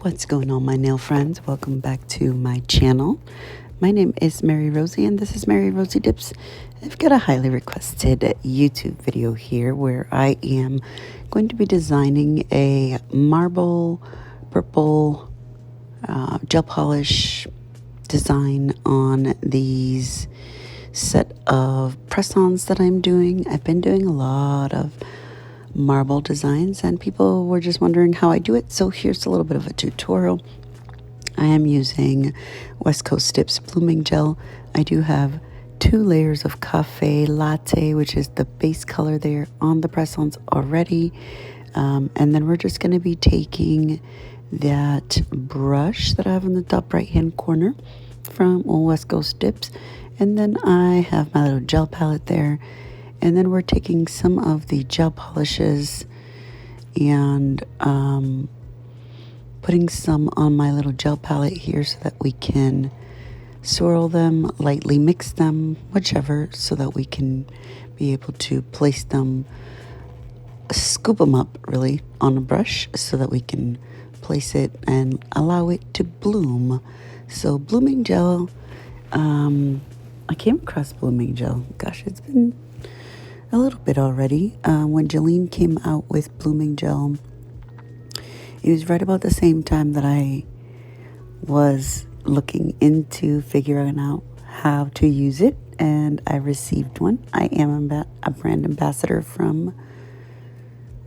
What's going on, my nail friends? Welcome back to my channel. My name is Mary Rosie, and this is Mary Rosie Dips. I've got a highly requested YouTube video here where I am going to be designing a marble purple gel polish design on these set of press-ons that I'm doing. I've been doing a lot of marble designs and people were just wondering how I do it, so here's a little bit of a tutorial. I am using West Coast Dips blooming gel. I do have 2 layers of cafe latte, which is the base color there, on the press-ons already, and then we're just going to be taking that brush that I have in the top right hand corner from West Coast Dips, and then I have my little gel palette there. And then we're taking some of the gel polishes and putting some on my little gel palette here so that we can swirl them, lightly mix them, whichever, so that we can be able to place them, scoop them up really on a brush so that we can place it and allow it to bloom. So blooming gel, I came across blooming gel. Gosh, it's been a little bit already. When Jolene came out with blooming gel, it was right about the same time that I was looking into figuring out how to use it, and I received one. I am a brand ambassador from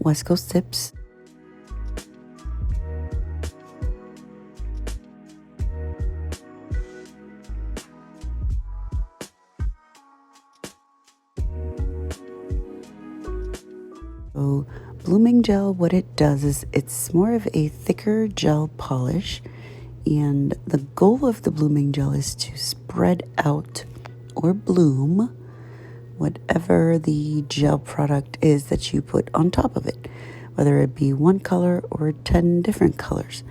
West Coast Tips. So blooming gel, what it does is it's more of a thicker gel polish, and the goal of the blooming gel is to spread out or bloom whatever the gel product is that you put on top of it, whether it be one color or 10 different colors.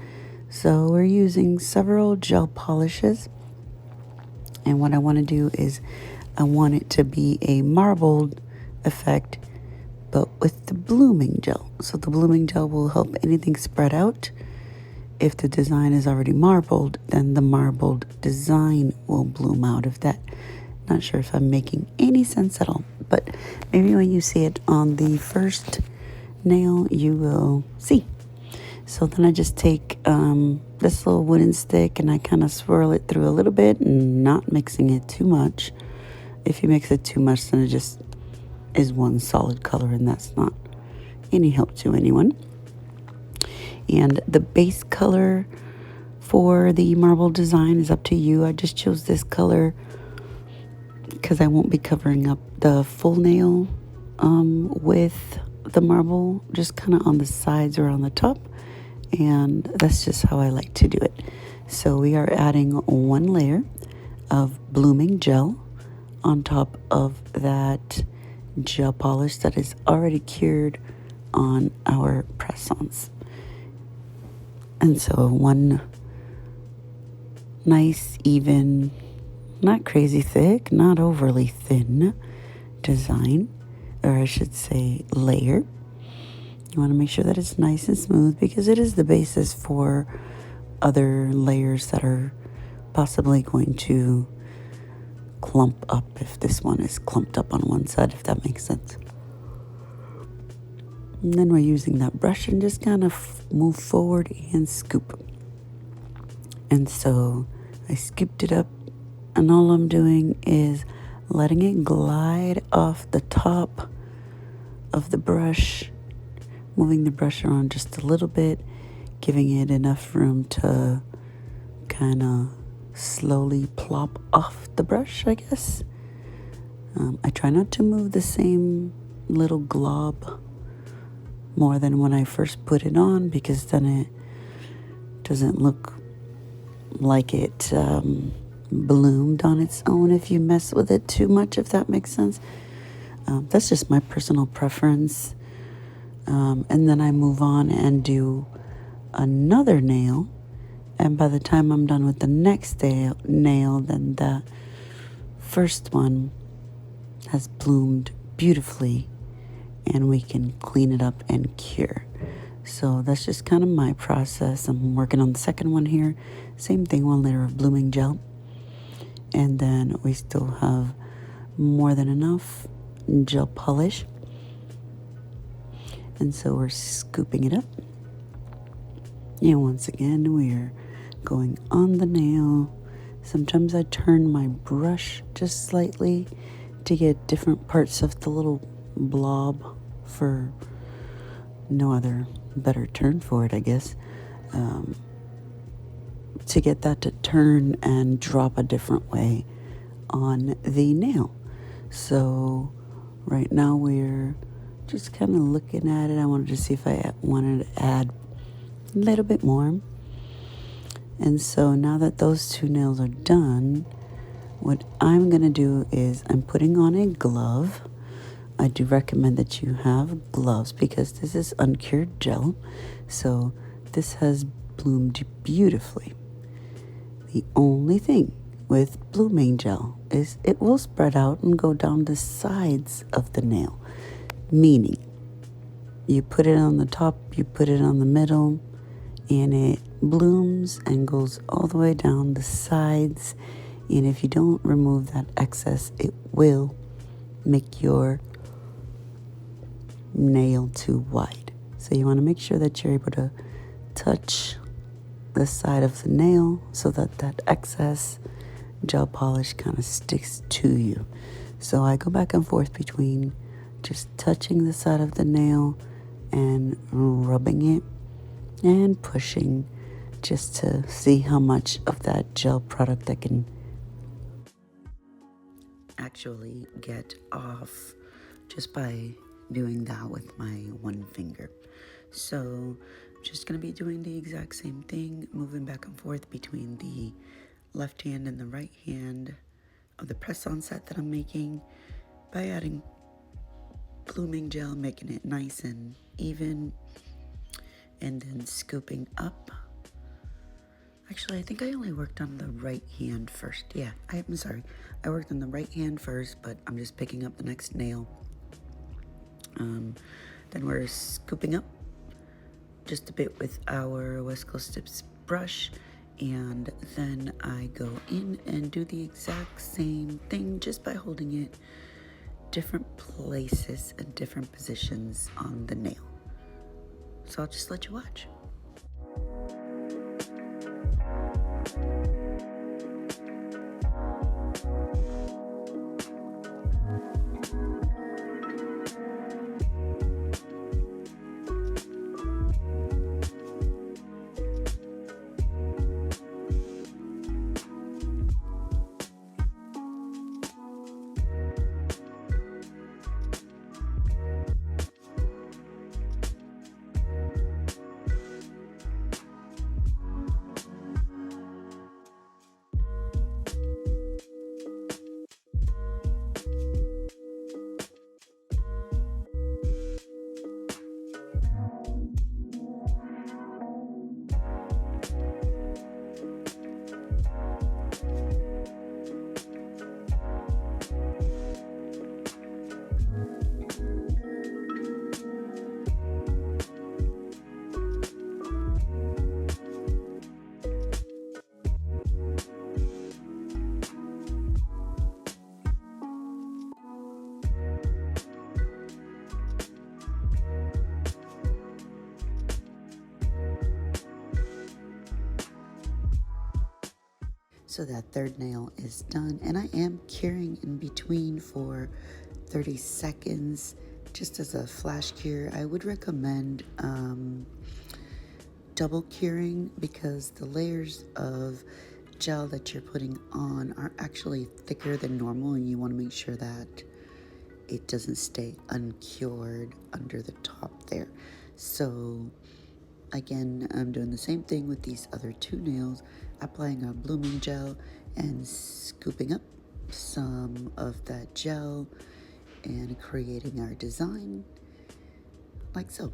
So we're using several gel polishes, and what I want to do is I want it to be a marbled effect, but with the blooming gel. So the blooming gel will help anything spread out. If the design is already marbled, then the marbled design will bloom out of that. Not sure if I'm making any sense at all, but maybe when you see it on the first nail, you will see. So then I just take this little wooden stick and I kind of swirl it through a little bit, and not mixing it too much. If you mix it too much, then it just is one solid color, and that's not any help to anyone. And the base color for the marble design is up to you. I just chose this color because I won't be covering up the full nail with the marble, just kind of on the sides or on the top, and that's just how I like to do it. So we are adding 1 layer of blooming gel on top of that gel polish that is already cured on our press-ons. And so 1 nice, even, not crazy thick, not overly thin design, or I should say layer. You want to make sure that it's nice and smooth because it is the basis for other layers that are possibly going to clump up if this one is clumped up on one side, if that makes sense. And then we're using that brush and just kind of move forward and scoop. And so I scooped it up, and all I'm doing is letting it glide off the top of the brush, moving the brush around just a little bit, giving it enough room to kind of slowly plop off the brush, I guess. I try not to move the same little glob more than when I first put it on, because then it doesn't look like it bloomed on its own if you mess with it too much, if that makes sense. That's just my personal preference. And then I move on and do another nail. And by the time I'm done with the next nail, then the first one has bloomed beautifully and we can clean it up and cure. So that's just kind of my process. I'm working on the second one here. Same thing, 1 layer of blooming gel. And then we still have more than enough gel polish. And so we're scooping it up. And once again, we're going on the nail. Sometimes I turn my brush just slightly to get different parts of the little blob, for no other better term for it, I guess. To get that to turn and drop a different way on the nail. So right now we're just kind of looking at it. I wanted to see if I wanted to add a little bit more. And so now that those two nails are done, what I'm going to do is I'm putting on a glove. I do recommend that you have gloves because this is uncured gel. So this has bloomed beautifully. The only thing with blooming gel is it will spread out and go down the sides of the nail. Meaning, you put it on the top, you put it on the middle, and it blooms and goes all the way down the sides. And if you don't remove that excess, it will make your nail too wide. So you want to make sure that you're able to touch the side of the nail so that that excess gel polish kind of sticks to you. So I go back and forth between just touching the side of the nail and rubbing it and pushing just to see how much of that gel product I can actually get off just by doing that with my one finger. So I'm just going to be doing the exact same thing, moving back and forth between the left hand and the right hand of the press-on set that I'm making by adding blooming gel, making it nice and even, and then scooping up. Actually, I think I only worked on the right hand first. Yeah, I'm sorry. I worked on the right hand first, but I'm just picking up the next nail. Then we're scooping up just a bit with our West Coast Tips brush, and then I go in and do the exact same thing just by holding it different places and different positions on the nail. So I'll just let you watch. So that third nail is done, and I am curing in between for 30 seconds just as a flash cure. I would recommend double curing because the layers of gel that you're putting on are actually thicker than normal, and you want to make sure that it doesn't stay uncured under the top there. So again, I'm doing the same thing with these other two nails, applying our blooming gel and scooping up some of that gel and creating our design like so.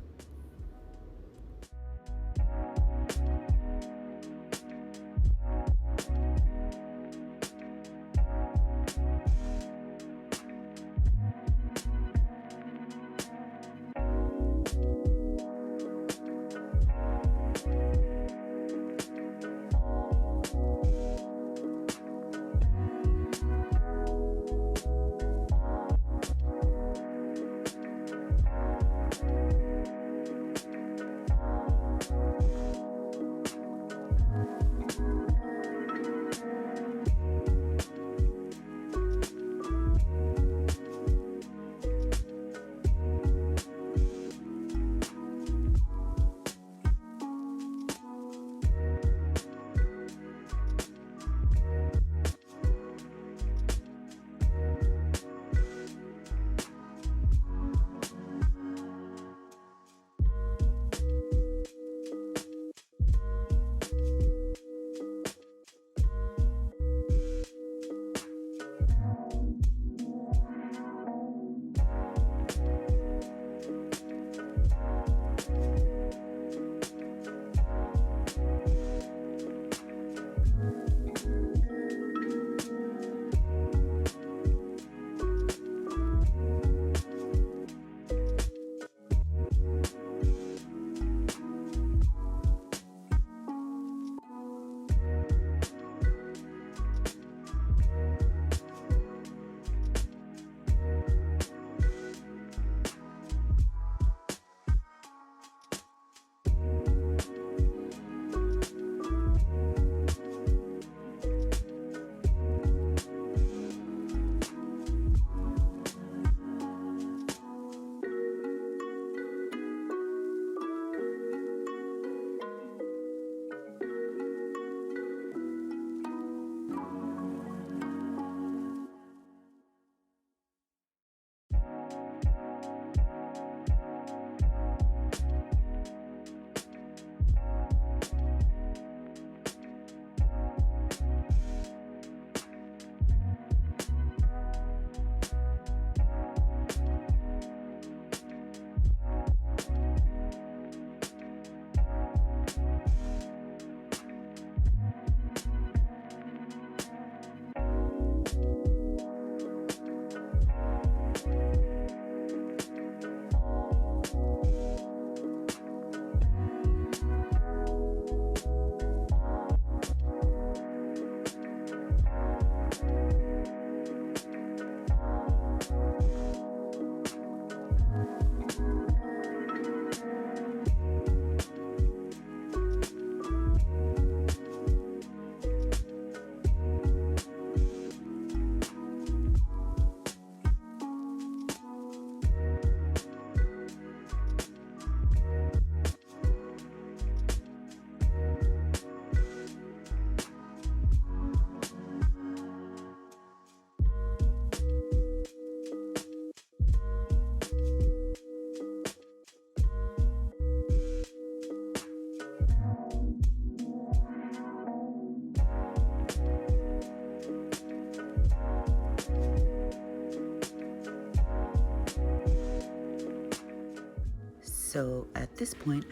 So at this point,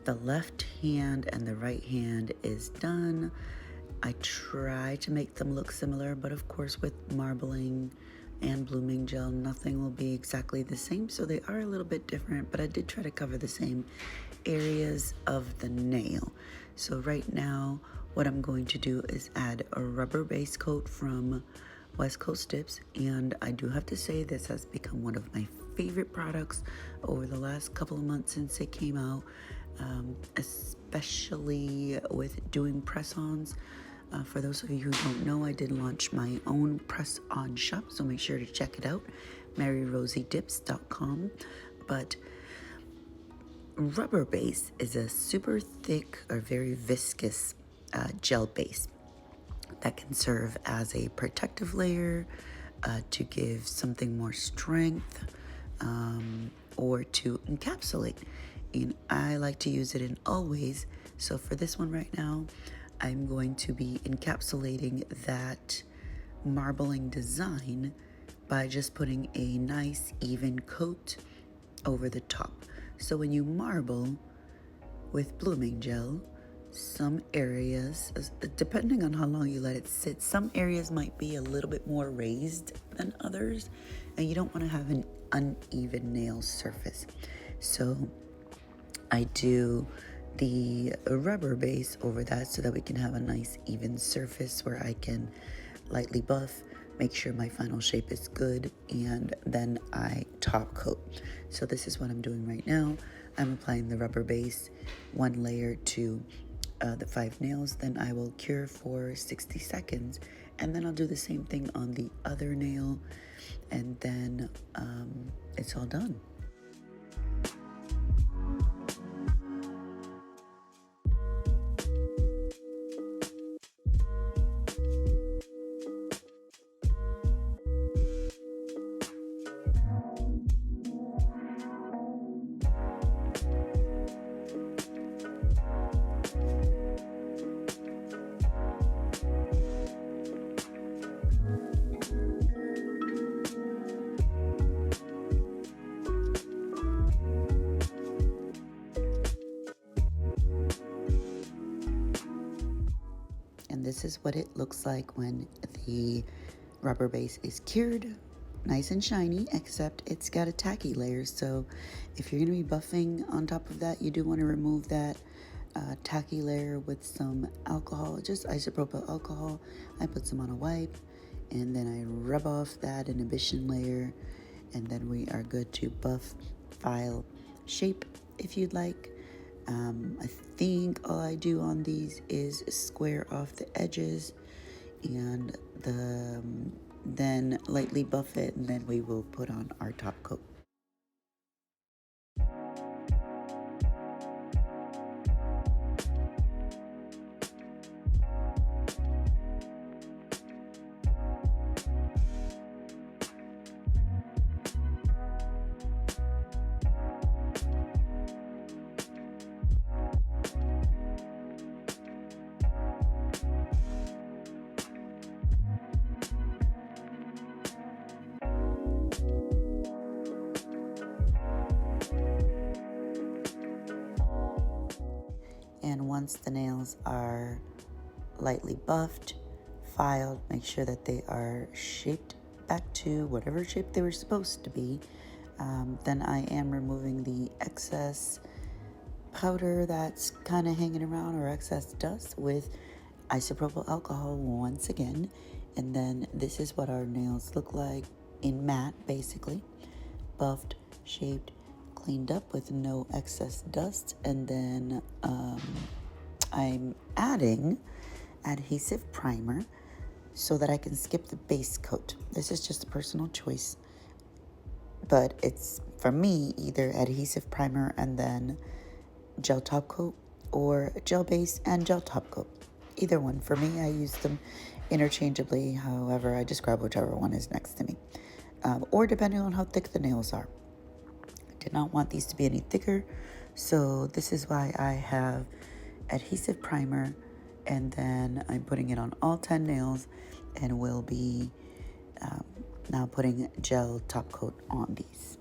the left hand and the right hand is done. I try to make them look similar, but of course with marbling and blooming gel, nothing will be exactly the same, so they are a little bit different, but I did try to cover the same areas of the nail. So right now, what I'm going to do is add a rubber base coat from West Coast Dips, and I do have to say this has become one of my favorite products over the last couple of months since it came out, especially with doing press-ons. For those of you who don't know, I did launch my own press-on shop, so make sure to check it out, MaryRosieDips.com. But rubber base is a super thick or very viscous gel base that can serve as a protective layer to give something more strength or to encapsulate. And I like to use it in all ways. So for this one right now, I'm going to be encapsulating that marbling design by just putting a nice even coat over the top. So when you marble with blooming gel, some areas, depending on how long you let it sit, some areas might be a little bit more raised than others, and you don't want to have an uneven nail surface. So I do the rubber base over that so that we can have a nice even surface where I can lightly buff, make sure my final shape is good, and then I top coat. So this is what I'm doing right now. I'm applying the rubber base, one layer to the 5 nails, then I will cure for 60 seconds, and then I'll do the same thing on the other nail, and then it's all done. And this is what it looks like when the rubber base is cured. Nice and shiny, except it's got a tacky layer. So if you're going to be buffing on top of that, you do want to remove that tacky layer with some alcohol, just isopropyl alcohol. I put some on a wipe, and then I rub off that inhibition layer, and then we are good to buff, file, shape if you'd like. I think all I do on these is square off the edges and then lightly buff it, and then we will put on our top coat. And once the nails are lightly buffed, filed, make sure that they are shaped back to whatever shape they were supposed to be. Then I am removing the excess powder that's kind of hanging around, or excess dust, with isopropyl alcohol once again. And then this is what our nails look like in matte, basically. Buffed, shaped, cleaned up with no excess dust, and then I'm adding adhesive primer so that I can skip the base coat. This is just a personal choice, but it's, for me, either adhesive primer and then gel top coat, or gel base and gel top coat. Either one. For me, I use them interchangeably. However, I just grab whichever one is next to me. Or depending on how thick the nails are. I did not want these to be any thicker, so this is why I have adhesive primer, and then I'm putting it on all 10 nails, and will be now putting gel top coat on these.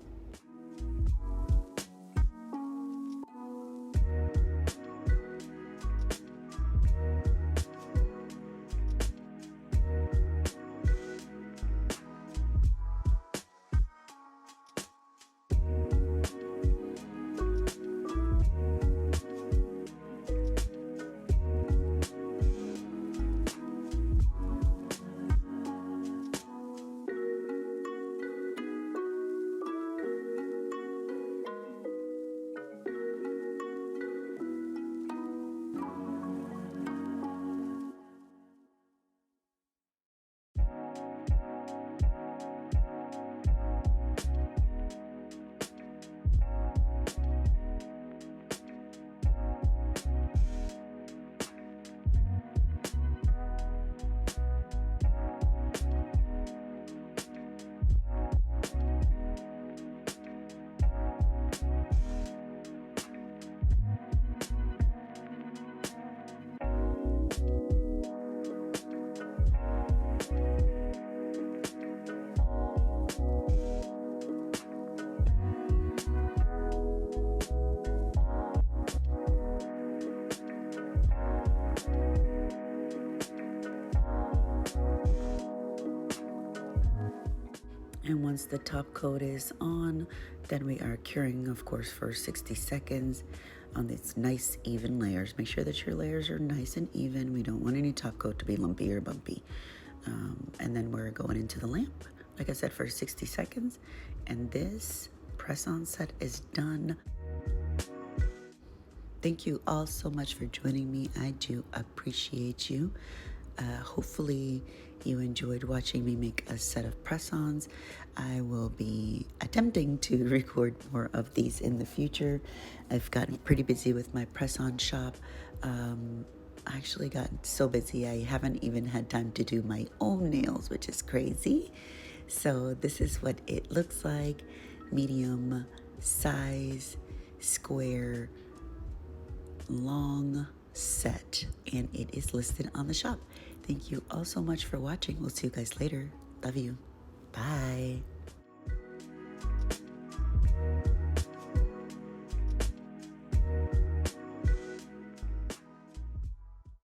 And once the top coat is on, then we are curing, of course, for 60 seconds on these nice even layers. Make sure that your layers are nice and even. We don't want any top coat to be lumpy or bumpy. And then we're going into the lamp, like I said, for 60 seconds. And this press-on set is done. Thank you all so much for joining me. I do appreciate you. Hopefully you enjoyed watching me make a set of press-ons. I will be attempting to record more of these in the future. I've gotten pretty busy with my press-on shop. I actually got so busy I haven't even had time to do my own nails, which is crazy. So this is what it looks like. Medium size, square, long set, and it is listed on the shop. Thank you all so much for watching. We'll see you guys later. Love you. Bye.